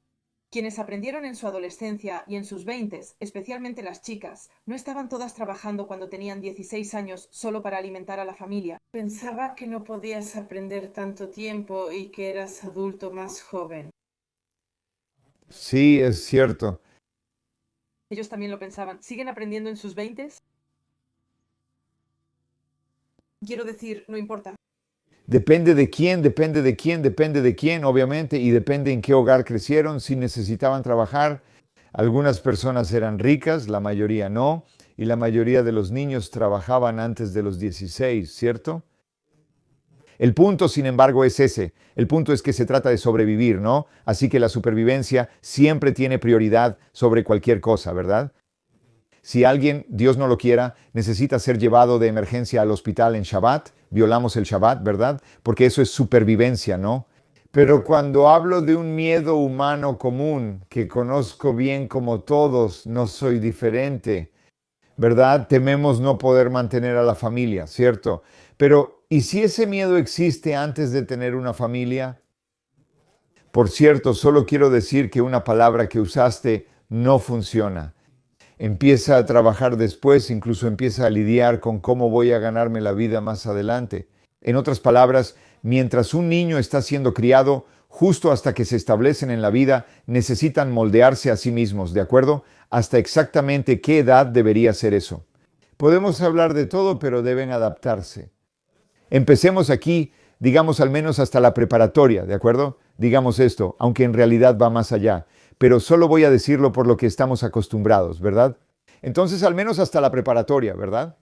Quienes aprendieron en su adolescencia y en sus veintes, especialmente las chicas, no estaban todas trabajando cuando tenían 16 años solo para alimentar a la familia. Pensaba que no podías aprender tanto tiempo y que eras adulto más joven. Sí, es cierto. Ellos también lo pensaban. ¿Siguen aprendiendo en sus veintes? Quiero decir, no importa. Depende de quién, depende de quién, depende de quién, obviamente, y depende en qué hogar crecieron, si necesitaban trabajar. Algunas personas eran ricas, la mayoría no, y la mayoría de los niños trabajaban antes de los 16, ¿cierto? El punto, sin embargo, es ese. El punto es que se trata de sobrevivir, ¿no? Así que la supervivencia siempre tiene prioridad sobre cualquier cosa, ¿verdad? Si alguien, Dios no lo quiera, necesita ser llevado de emergencia al hospital en Shabbat, violamos el Shabbat, ¿verdad? Porque eso es supervivencia, ¿no? Pero cuando hablo de un miedo humano común, que conozco bien como todos, no soy diferente, ¿verdad? Tememos no poder mantener a la familia, ¿cierto? Pero, ¿y si ese miedo existe antes de tener una familia? Por cierto, solo quiero decir que una palabra que usaste no funciona. Empieza a trabajar después, incluso empieza a lidiar con cómo voy a ganarme la vida más adelante. En otras palabras, mientras un niño está siendo criado, justo hasta que se establecen en la vida, necesitan moldearse a sí mismos, ¿de acuerdo? Hasta exactamente qué edad debería ser eso. Podemos hablar de todo, pero deben adaptarse. Empecemos aquí, digamos al menos hasta la preparatoria, ¿de acuerdo? Digamos esto, aunque en realidad va más allá. Pero solo voy a decirlo por lo que estamos acostumbrados, ¿verdad? Entonces, al menos hasta la preparatoria, ¿verdad?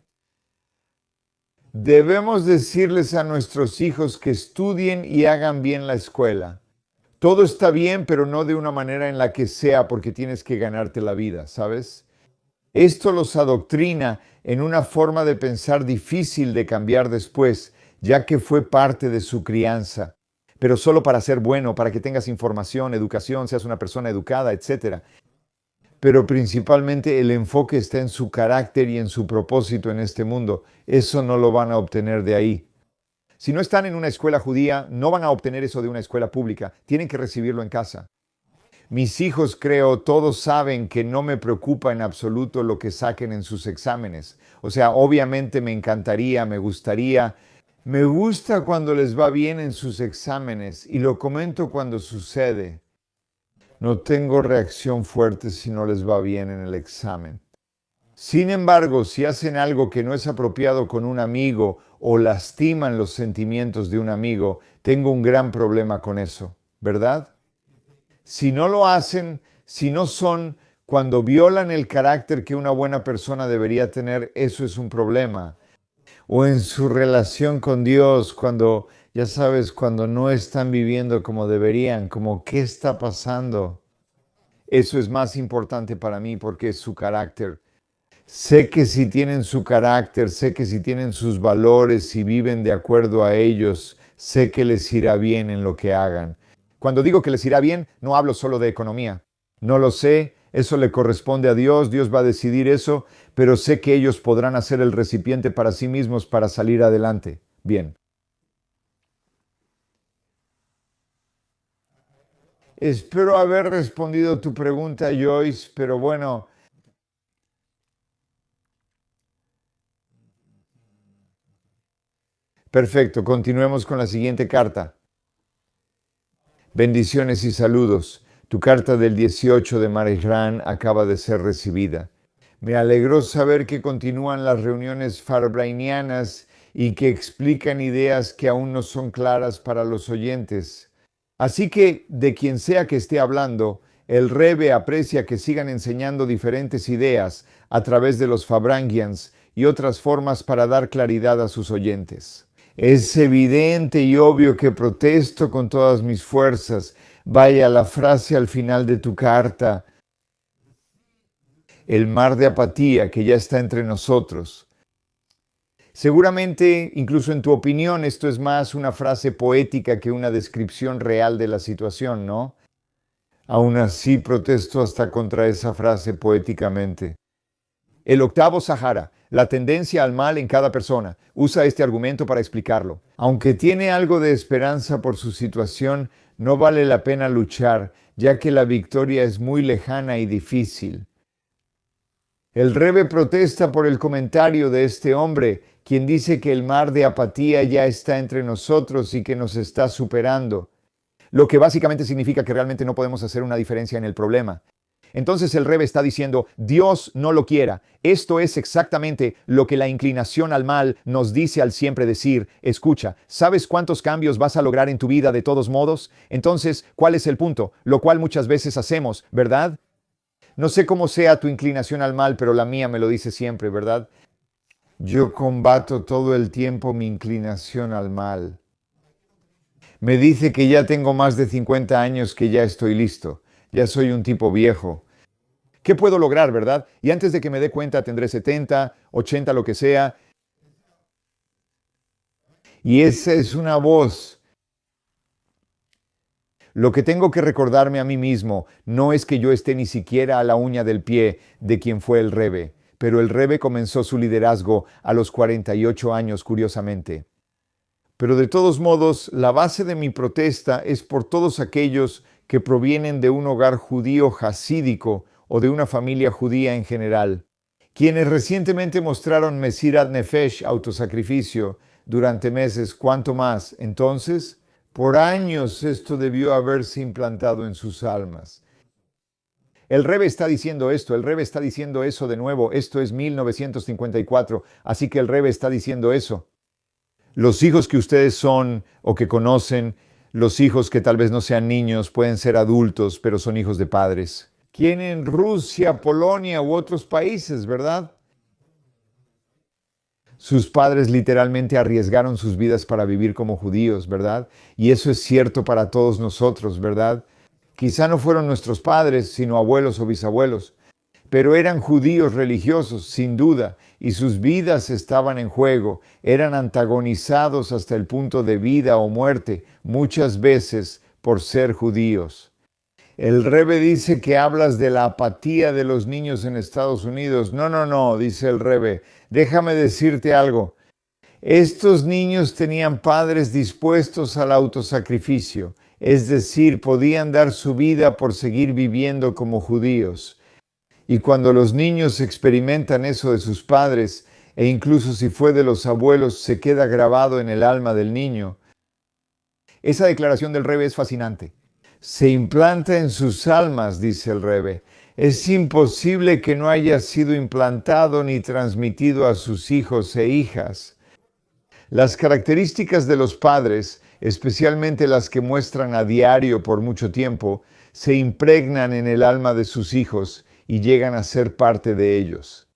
Debemos decirles a nuestros hijos que estudien y hagan bien la escuela. Todo está bien, pero no de una manera en la que sea porque tienes que ganarte la vida, ¿sabes? Esto los adoctrina en una forma de pensar difícil de cambiar después, ya que fue parte de su crianza. Pero solo para ser bueno, para que tengas información, educación, seas una persona educada, etc. Pero principalmente el enfoque está en su carácter y en su propósito en este mundo. Eso no lo van a obtener de ahí. Si no están en una escuela judía, no van a obtener eso de una escuela pública. Tienen que recibirlo en casa. Mis hijos, creo, todos saben que no me preocupa en absoluto lo que saquen en sus exámenes. O sea, obviamente me encantaría, me gustaría. Me gusta cuando les va bien en sus exámenes y lo comento cuando sucede. No tengo reacción fuerte si no les va bien en el examen. Sin embargo, si hacen algo que no es apropiado con un amigo o lastiman los sentimientos de un amigo, tengo un gran problema con eso, ¿verdad? Si no lo hacen, si no son, cuando violan el carácter que una buena persona debería tener, eso es un problema. O en su relación con Dios, cuando, ya sabes, cuando no están viviendo como deberían, como qué está pasando. Eso es más importante para mí porque es su carácter. Sé que si tienen su carácter, sé que si tienen sus valores, si viven de acuerdo a ellos, sé que les irá bien en lo que hagan. Cuando digo que les irá bien, no hablo solo de economía. No lo sé, eso le corresponde a Dios, Dios va a decidir eso, pero sé que ellos podrán hacer el recipiente para sí mismos para salir adelante. Bien. Espero haber respondido tu pregunta, Joyce, pero bueno. Perfecto, continuemos con la siguiente carta. Bendiciones y saludos. Tu carta del 18 de Marijran acaba de ser recibida. Me alegró saber que continúan las reuniones farbrainianas y que explican ideas que aún no son claras para los oyentes. Así que, de quien sea que esté hablando, el Rebbe aprecia que sigan enseñando diferentes ideas a través de los Farbrengians y otras formas para dar claridad a sus oyentes. Es evidente y obvio que protesto con todas mis fuerzas. Vaya la frase al final de tu carta. El mar de apatía que ya está entre nosotros. Seguramente, incluso en tu opinión, esto es más una frase poética que una descripción real de la situación, ¿no? Aún así protesto hasta contra esa frase poéticamente. El octavo Sahara, la tendencia al mal en cada persona, usa este argumento para explicarlo. Aunque tiene algo de esperanza por su situación, no vale la pena luchar, ya que la victoria es muy lejana y difícil. El Rebbe protesta por el comentario de este hombre, quien dice que el mar de apatía ya está entre nosotros y que nos está superando, lo que básicamente significa que realmente no podemos hacer una diferencia en el problema. Entonces el Rebbe está diciendo, Dios no lo quiera. Esto es exactamente lo que la inclinación al mal nos dice al siempre decir, escucha, ¿sabes cuántos cambios vas a lograr en tu vida de todos modos? Entonces, ¿cuál es el punto? Lo cual muchas veces hacemos, ¿verdad? No sé cómo sea tu inclinación al mal, pero la mía me lo dice siempre, ¿verdad? Yo combato todo el tiempo mi inclinación al mal. Me dice que ya tengo más de 50 años, que ya estoy listo. Ya soy un tipo viejo. ¿Qué puedo lograr, verdad? Y antes de que me dé cuenta tendré 70, 80, lo que sea. Y esa es una voz. Lo que tengo que recordarme a mí mismo no es que yo esté ni siquiera a la uña del pie de quien fue el Rebbe, pero el Rebbe comenzó su liderazgo a los 48 años, curiosamente. Pero de todos modos, la base de mi protesta es por todos aquellos que provienen de un hogar judío hasídico o de una familia judía en general, quienes recientemente mostraron Mesirat Nefesh, autosacrificio, durante meses, ¿cuánto más? Entonces, por años esto debió haberse implantado en sus almas. El Rebbe está diciendo esto, el Rebbe está diciendo eso de nuevo, esto es 1954, así que el Rebbe está diciendo eso. Los hijos que ustedes son o que conocen, los hijos que tal vez no sean niños, pueden ser adultos, pero son hijos de padres. ¿Quién en Rusia, Polonia u otros países, verdad? Sus padres literalmente arriesgaron sus vidas para vivir como judíos, ¿verdad? Y eso es cierto para todos nosotros, ¿verdad? Quizá no fueron nuestros padres, sino abuelos o bisabuelos, pero eran judíos religiosos, sin duda, y sus vidas estaban en juego, eran antagonizados hasta el punto de vida o muerte, muchas veces por ser judíos. El Rebbe dice que hablas de la apatía de los niños en Estados Unidos. No, dice el Rebbe, déjame decirte algo. Estos niños tenían padres dispuestos al autosacrificio, es decir, podían dar su vida por seguir viviendo como judíos. Y cuando los niños experimentan eso de sus padres, e incluso si fue de los abuelos, se queda grabado en el alma del niño. Esa declaración del Rebbe es fascinante. Se implanta en sus almas, dice el Rebbe. Es imposible que no haya sido implantado ni transmitido a sus hijos e hijas. Las características de los padres, especialmente las que muestran a diario por mucho tiempo, se impregnan en el alma de sus hijos y llegan a ser parte de ellos.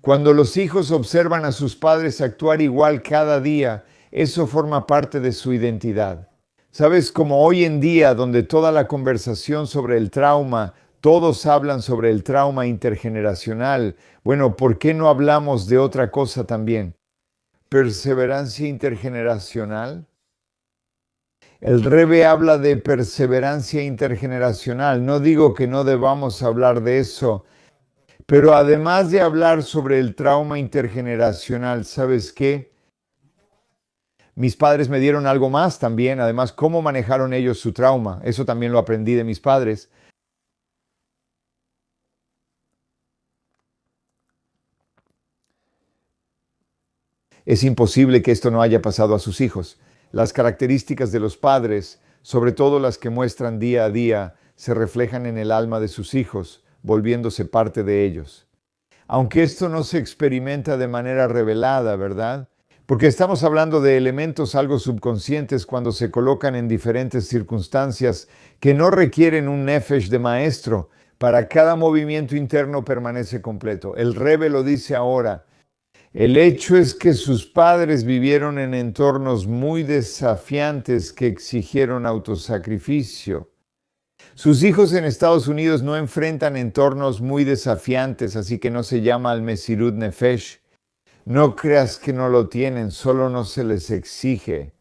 Cuando los hijos observan a sus padres actuar igual cada día, eso forma parte de su identidad. ¿Sabes? Como hoy en día, donde toda la conversación sobre el trauma, todos hablan sobre el trauma intergeneracional, bueno, ¿por qué no hablamos de otra cosa también? ¿Perseverancia intergeneracional? El Rebbe habla de perseverancia intergeneracional. No digo que no debamos hablar de eso, pero además de hablar sobre el trauma intergeneracional, ¿sabes qué? Mis padres me dieron algo más también, además, cómo manejaron ellos su trauma. Eso también lo aprendí de mis padres. Es imposible que esto no haya pasado a sus hijos. Las características de los padres, sobre todo las que muestran día a día, se reflejan en el alma de sus hijos, volviéndose parte de ellos. Aunque esto no se experimenta de manera revelada, ¿verdad? Porque estamos hablando de elementos algo subconscientes cuando se colocan en diferentes circunstancias que no requieren un nefesh de maestro. Para cada movimiento interno permanece completo. El Rebbe lo dice ahora. El hecho es que sus padres vivieron en entornos muy desafiantes que exigieron autosacrificio. Sus hijos en Estados Unidos no enfrentan entornos muy desafiantes, así que no se llama al Mesirut Nefesh. No creas que no lo tienen, solo no se les exige.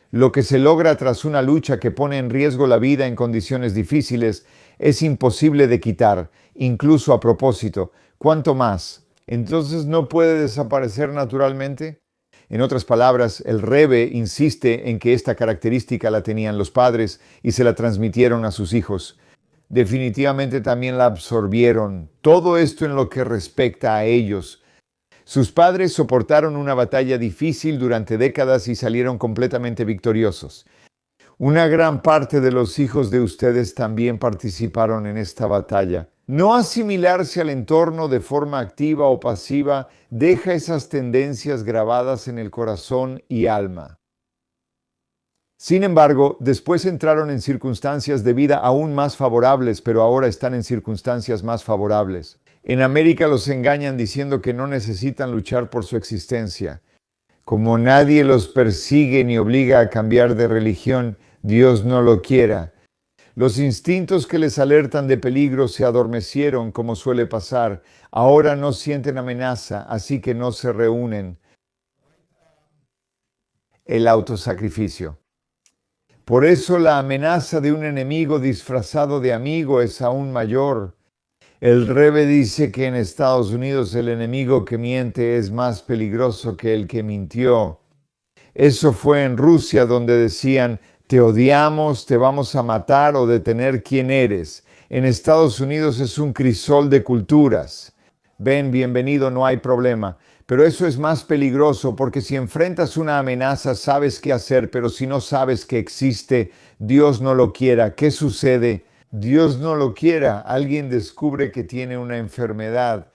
Lo que se logra tras una lucha que pone en riesgo la vida en condiciones difíciles es imposible de quitar, incluso a propósito. ¿Cuánto más? ¿Entonces no puede desaparecer naturalmente? En otras palabras, el Rebbe insiste en que esta característica la tenían los padres y se la transmitieron a sus hijos. Definitivamente también la absorbieron. Todo esto en lo que respecta a ellos. Sus padres soportaron una batalla difícil durante décadas y salieron completamente victoriosos. Una gran parte de los hijos de ustedes también participaron en esta batalla. No asimilarse al entorno de forma activa o pasiva deja esas tendencias grabadas en el corazón y alma. Sin embargo, después entraron en circunstancias de vida aún más favorables, pero ahora están en circunstancias más favorables. En América los engañan diciendo que no necesitan luchar por su existencia. Como nadie los persigue ni obliga a cambiar de religión, Dios no lo quiera. Los instintos que les alertan de peligro se adormecieron, como suele pasar. Ahora no sienten amenaza, así que no se reúnen. El autosacrificio. Por eso la amenaza de un enemigo disfrazado de amigo es aún mayor. El Rebbe dice que en Estados Unidos el enemigo que miente es más peligroso que el que mintió. Eso fue en Rusia donde decían: te odiamos, te vamos a matar o detener quién eres. En Estados Unidos es un crisol de culturas. Ven, bienvenido, no hay problema. Pero eso es más peligroso porque si enfrentas una amenaza sabes qué hacer, pero si no sabes que existe, Dios no lo quiera. ¿Qué sucede? Dios no lo quiera. Alguien descubre que tiene una enfermedad.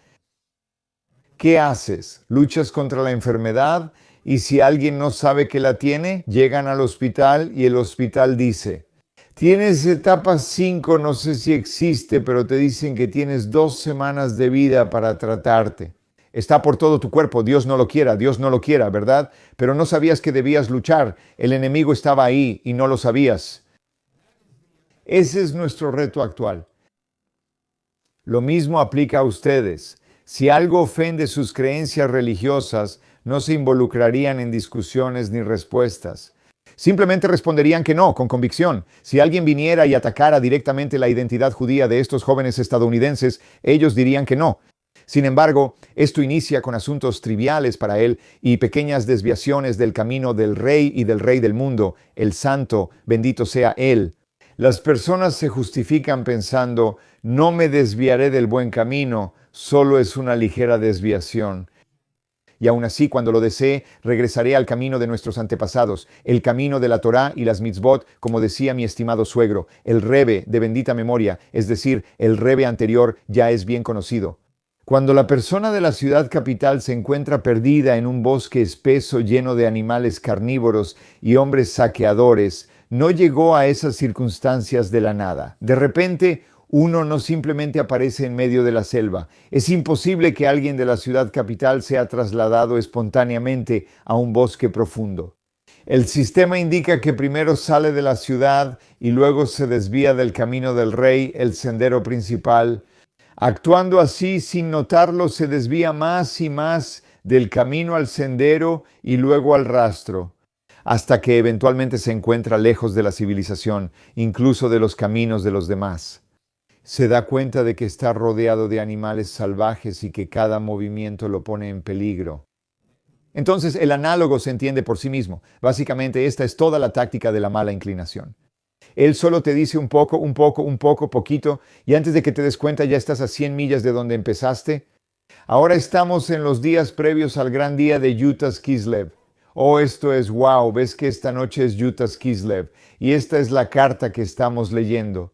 ¿Qué haces? ¿Luchas contra la enfermedad? Y si alguien no sabe que la tiene, llegan al hospital y el hospital dice: tienes etapa 5, no sé si existe, pero te dicen que tienes 2 semanas de vida para tratarte. Está por todo tu cuerpo, Dios no lo quiera, ¿verdad? Pero no sabías que debías luchar, el enemigo estaba ahí y no lo sabías. Ese es nuestro reto actual. Lo mismo aplica a ustedes. Si algo ofende sus creencias religiosas, no se involucrarían en discusiones ni respuestas. Simplemente responderían que no, con convicción. Si alguien viniera y atacara directamente la identidad judía de estos jóvenes estadounidenses, ellos dirían que no. Sin embargo, esto inicia con asuntos triviales para él y pequeñas desviaciones del camino del Rey y del Rey del mundo, el Santo, bendito sea Él. Las personas se justifican pensando: no me desviaré del buen camino, solo es una ligera desviación. Y aún así, cuando lo desee, regresaré al camino de nuestros antepasados, el camino de la Torá y las mitzvot, como decía mi estimado suegro. El Rebbe de bendita memoria, es decir, el Rebbe anterior, ya es bien conocido. Cuando la persona de la ciudad capital se encuentra perdida en un bosque espeso lleno de animales carnívoros y hombres saqueadores, no llegó a esas circunstancias de la nada. De repente, uno no simplemente aparece en medio de la selva. Es imposible que alguien de la ciudad capital sea trasladado espontáneamente a un bosque profundo. El sistema indica que primero sale de la ciudad y luego se desvía del camino del rey, el sendero principal. Actuando así, sin notarlo, se desvía más y más del camino al sendero y luego al rastro, hasta que eventualmente se encuentra lejos de la civilización, incluso de los caminos de los demás. Se da cuenta de que está rodeado de animales salvajes y que cada movimiento lo pone en peligro. Entonces el análogo se entiende por sí mismo. Básicamente esta es toda la táctica de la mala inclinación. Él solo te dice un poco, poquito, y antes de que te des cuenta ya estás a 100 millas de donde empezaste. Ahora estamos en los días previos al gran día de Yutas Kislev. Oh, esto es wow, ves que esta noche es Yutas Kislev, y esta es la carta que estamos leyendo.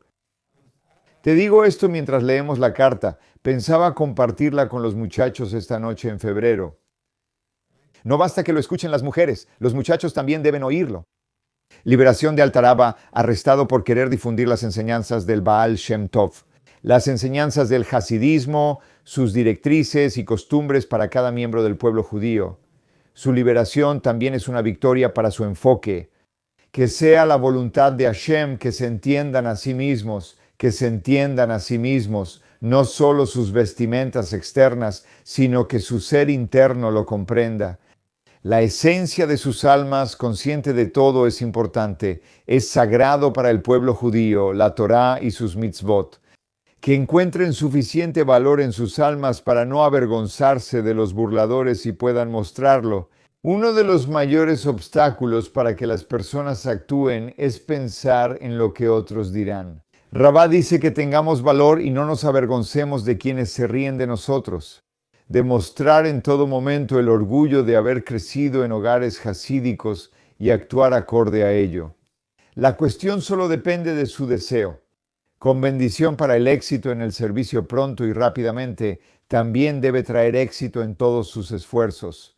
Te digo esto mientras leemos la carta. Pensaba compartirla con los muchachos esta noche en febrero. No basta que lo escuchen las mujeres, los muchachos también deben oírlo. Liberación de Altaraba, arrestado por querer difundir las enseñanzas del Baal Shem Tov, las enseñanzas del hasidismo, sus directrices y costumbres para cada miembro del pueblo judío. Su liberación también es una victoria para su enfoque. Que sea la voluntad de Hashem que se entiendan a sí mismos, no solo sus vestimentas externas, sino que su ser interno lo comprenda. La esencia de sus almas, consciente de todo, es importante. Es sagrado para el pueblo judío, la Torá y sus mitzvot. Que encuentren suficiente valor en sus almas para no avergonzarse de los burladores y puedan mostrarlo. Uno de los mayores obstáculos para que las personas actúen es pensar en lo que otros dirán. Rabá dice que tengamos valor y no nos avergoncemos de quienes se ríen de nosotros. Demostrar en todo momento el orgullo de haber crecido en hogares hasídicos y actuar acorde a ello. La cuestión solo depende de su deseo. Con bendición para el éxito en el servicio pronto y rápidamente, también debe traer éxito en todos sus esfuerzos.